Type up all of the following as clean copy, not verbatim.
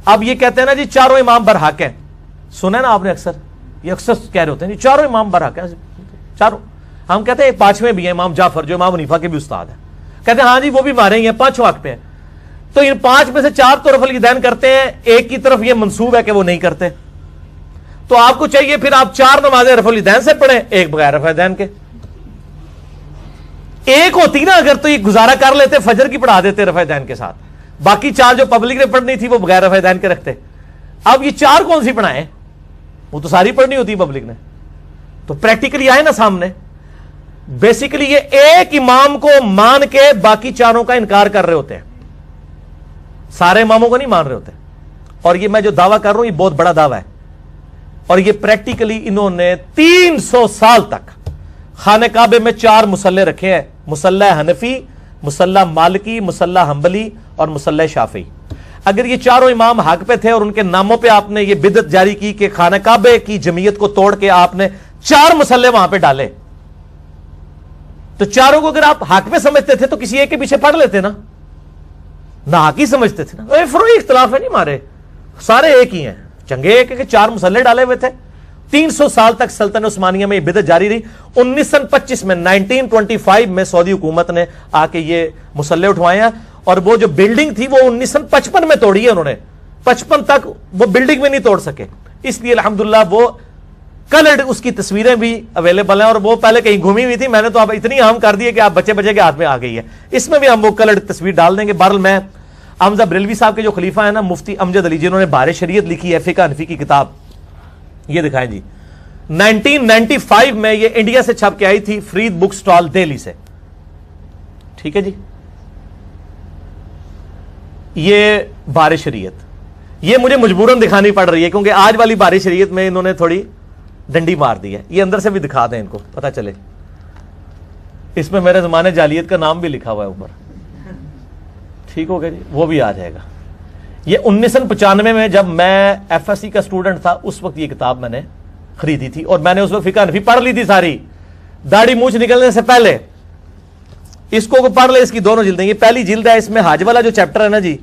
اب یہ کہتے ہیں نا جی چاروں امام برحق ہیں، سنے نا آپ نے اکثر، یہ اکثر کہہ رہے ہوتے ہیں جی چاروں امام برحق ہیں، چاروں. ہم کہتے ہیں پانچویں بھی ہیں، امام جعفر جو امام حنیفہ کے بھی استاد ہیں، کہتے ہیں ہاں جی وہ بھی مارے ہی ہیں، پانچوں حق پہ ہیں. تو ان پانچ میں سے چار تو رفع الیدین کرتے ہیں، ایک کی طرف یہ منسوب ہے کہ وہ نہیں کرتے. تو آپ کو چاہیے پھر آپ چار نمازیں رفع الیدین سے پڑھیں، ایک بغیر رفع الیدین کے. ایک ہوتی نا اگر تو یہ گزارا کر لیتے، فجر کی پڑھا دیتے رفع الیدین کے ساتھ، باقی چار جو پبلک نے پڑھنی تھی وہ بغیر رفع الیدین کے رکھتے. اب یہ چار کون سی پڑھائیں؟ وہ تو ساری پڑھنی ہوتی پبلک نے. تو پریکٹیکلی آئے نا سامنے، بیسیکلی یہ ایک امام کو مان کے باقی چاروں کا انکار کر رہے ہوتے ہیں، سارے اماموں کو نہیں مان رہے ہوتے. اور یہ میں جو دعویٰ کر رہا ہوں یہ بہت بڑا دعویٰ ہے، اور یہ پریکٹیکلی انہوں نے 300 سال تک خانہ کعبے میں چار مصلے رکھے ہیں، مصلی حنفی، مصلی مالکی، مصلی حنبلی اور مصلی شافعی. اگر یہ چاروں امام حق پہ تھے اور ان کے ناموں پہ آپ نے یہ بدعت جاری کی کہ خانہ کعبے کی جمعیت کو توڑ کے آپ نے چار مصلے وہاں پہ ڈالے، تو چاروں کو اگر آپ حق پہ سمجھتے تھے تو کسی ایک کے پیچھے پڑھ لیتے نا، نہ حق ہی سمجھتے تھے نا. فروئی اختلاف ہے نہیں مارے، سارے ایک ہی ہیں، چنگے ایک ہے کہ چار مصلے ڈالے ہوئے تھے. 300 سال تک سلطنت عثمانیہ میں یہ بدعت جاری رہی. 1925 میں 1925 میں سعودی حکومت نے آ کے یہ مصلے اٹھوائے ہیں، اور وہ جو بلڈنگ تھی وہ 1955 میں توڑی ہے انہوں نے. 55 تک وہ بلڈنگ میں نہیں توڑ سکے، اس لیے الحمدللہ وہ کلرڈ اس کی تصویریں بھی اویلیبل ہیں، اور وہ پہلے کہیں گھومی ہوئی تھی، میں نے تو اب اتنی عام کر دی ہے کہ آپ بچے کے ہاتھ میں آ گئی ہے. اس میں بھی ہم وہ کلرڈ تصویر ڈال دیں گے. بہرحال میں حمزہ بریلوی صاحب کے جو خلیفہ ہیں نا مفتی امجد علی، جنہوں نے بہار شریعت لکھی ہے، فقہ حنفی کی کتاب، یہ دکھائیں جی. 1995 میں یہ انڈیا سے چھپ کے آئی تھی، فرید بک سٹال دہلی سے. ٹھیک ہے جی، یہ بہار شریعت، یہ مجھے مجبوراً دکھانی پڑ رہی ہے کیونکہ آج والی بہار شریعت میں انہوں نے تھوڑی ڈنڈی مار دی ہے. یہ اندر سے بھی دکھا دیں ان کو پتہ چلے. اس میں میرے زمانے جعلیت کا نام بھی لکھا ہوا ہے اوپر. ٹھیک ہو گیا جی، وہ بھی آ جائے گا. یہ 1995 میں جب میں ایف ایس سی کا اسٹوڈنٹ تھا اس وقت یہ کتاب میں نے خریدی تھی، اور میں نے اس وقت فقہ حنفی پڑھ لی تھی ساری، داڑھی مونچھ نکلنے سے پہلے. اس کو پڑھ لے، اس کی دونوں جلدیں. یہ پہلی جلد ہے، اس میں حج والا جو چیپٹر ہے نا جی،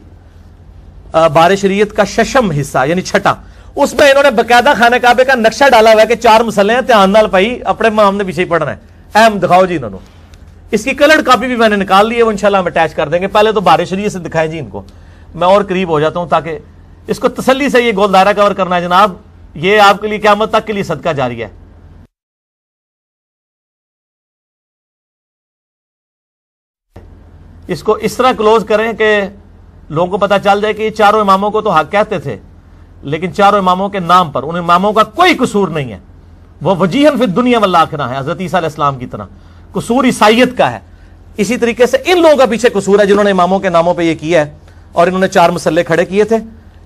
بہار شریعت کا ششم حصہ یعنی چھٹا، اس میں انہوں نے باقاعدہ خانہ کعبے کا نقشہ ڈالا ہوا ہے کہ چار مسئلے ہیں، دھیان نال بھائی اپنے مام نے پیچھے ہی پڑھنا ہے. اہم دکھاؤ جی انہوں نے. اس کی کلرڈ کاپی بھی میں نے نکال لی ہے، وہ انشاءاللہ ہم اٹیچ کر دیں گے. پہلے تو بہار شریعت سے دکھائیں جی ان کو، میں اور قریب ہو جاتا ہوں تاکہ اس کو تسلی سے یہ گول دائرہ کور کرنا ہے جناب. یہ آپ کے لیے قیامت تک کے لیے صدقہ جاری ہے. اس کو اس طرح کلوز کریں کہ لوگوں کو پتا چل جائے کہ یہ چاروں اماموں کو تو حق کہتے تھے، لیکن چاروں اماموں کے نام پر ان اماموں کا کوئی قصور نہیں ہے. وہ وجیہن فی الدنیا والآخرہ ہے، حضرت عیسیٰ علیہ السلام کی طرح. قصور عیسائیت کا ہے. اسی طریقے سے ان لوگوں کا پیچھے قصور ہے جنہوں نے اماموں کے ناموں پہ یہ کیا ہے، اور انہوں نے چار مسلے کھڑے کیے تھے.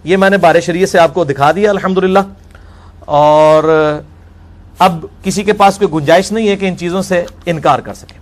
یہ میں نے بہار شریعت سے آپ کو دکھا دیا الحمدللہ. اور اب کسی کے پاس کوئی گنجائش نہیں ہے کہ ان چیزوں سے انکار کر سکے.